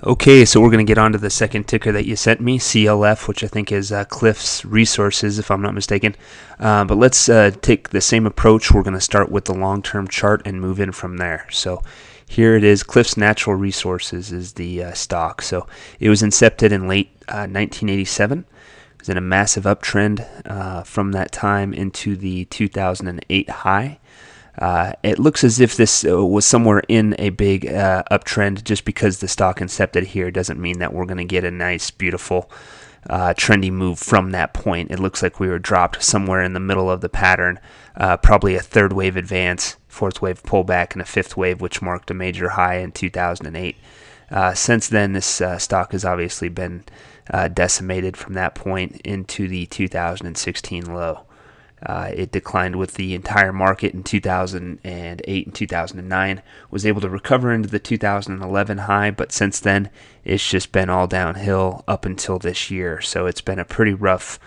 Okay, so we're going to get on to the second ticker that you sent me, CLF, which I think is Cliffs Resources, if I'm not mistaken. But let's take the same approach. We're going to start with the long-term chart and move in from there. So here it is. Cliffs Natural Resources is the stock. So it was incepted in late 1987. It was in a massive uptrend from that time into the 2008 high. It looks as if this was somewhere in a big uptrend. Just because the stock incepted here doesn't mean that we're going to get a nice, beautiful, trendy move from that point. It looks like we were dropped somewhere in the middle of the pattern, probably a third wave advance, fourth wave pullback, and a fifth wave, which marked a major high in 2008. Since then, this stock has obviously been decimated from that point into the 2016 low. It declined with the entire market in 2008 and 2009, was able to recover into the 2011 high, but since then it's just been all downhill up until this year. So it's been a pretty rough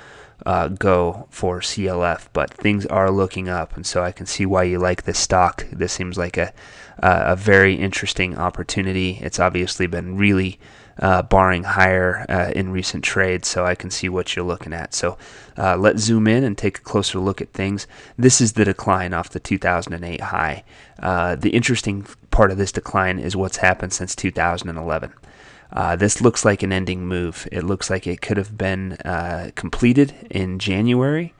go for CLF, but things are looking up, and so I can see why you like this stock. This seems like a very interesting opportunity. It's obviously been really barring higher in recent trades, so I can see what you're looking at. So let's zoom in and take a closer look at things. This is the decline off the 2008 high. The interesting part of this decline is what's happened since 2011. This looks like an ending move. It looks like it could have been completed in January.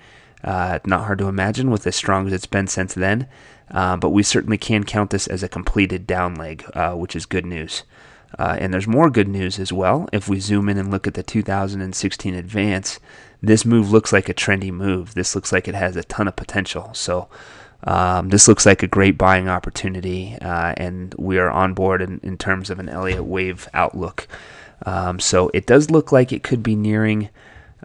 Not hard to imagine with as strong as it's been since then, but we certainly can count this as a completed down leg, which is good news. And there's more good news as well. If we zoom in and look at the 2016 advance, this move looks like a trendy move. This looks like it has a ton of potential. So this looks like a great buying opportunity, and we are on board in terms of an Elliott wave outlook. So it does look like it could be nearing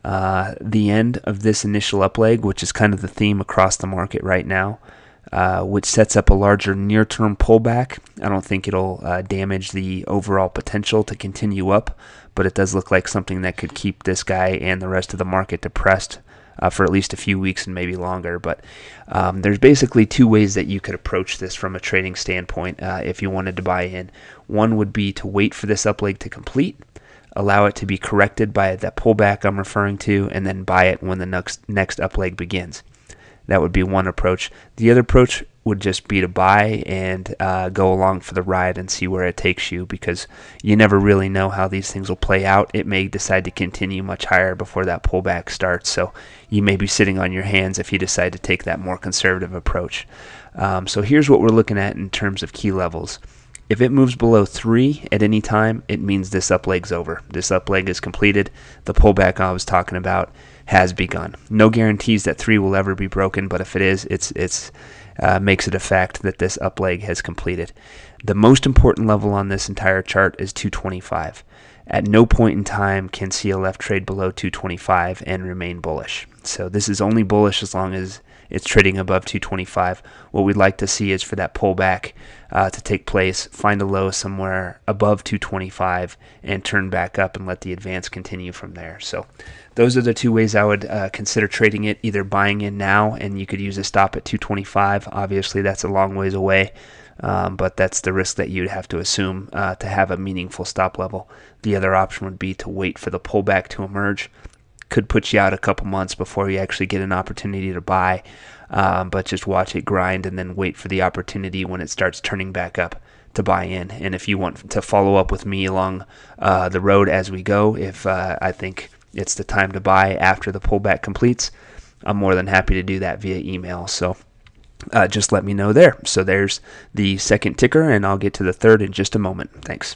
the end of this initial up leg, which is kind of the theme across the market right now. Which sets up a larger near-term pullback. I don't think it'll damage the overall potential to continue up, but it does look like something that could keep this guy and the rest of the market depressed for at least a few weeks and maybe longer. But there's basically two ways that you could approach this from a trading standpoint if you wanted to buy in. One would be to wait for this up leg to complete, allow it to be corrected by that pullback I'm referring to, and then buy it when the next up leg begins. That would be one approach. The other approach would just be to buy and go along for the ride and see where it takes you, because you never really know how these things will play out. It may decide to continue much higher before that pullback starts, so you may be sitting on your hands if you decide to take that more conservative approach. So here's what we're looking at in terms of key levels. If it moves below 3 at any time, it means this up leg's over. This up leg is completed. The pullback I was talking about has begun. No guarantees that 3 will ever be broken, but if it is, it's makes it a fact that this up leg has completed. The most important level on this entire chart is 225. At no point in time can CLF trade below 225 and remain bullish. So this is only bullish as long as it's trading above 225. What we'd like to see is for that pullback to take place, find a low somewhere above 225, and turn back up and let the advance continue from there. So those are the two ways I would consider trading it, either buying in now and you could use a stop at 225. Obviously, that's a long ways away, but that's the risk that you'd have to assume to have a meaningful stop level. The other option would be to wait for the pullback to emerge. Could put you out a couple months before you actually get an opportunity to buy, but just watch it grind and then wait for the opportunity when it starts turning back up to buy in. And if you want to follow up with me along the road as we go, if I think it's the time to buy after the pullback completes, I'm more than happy to do that via email. So just let me know there. So there's the second ticker, and I'll get to the third in just a moment. Thanks.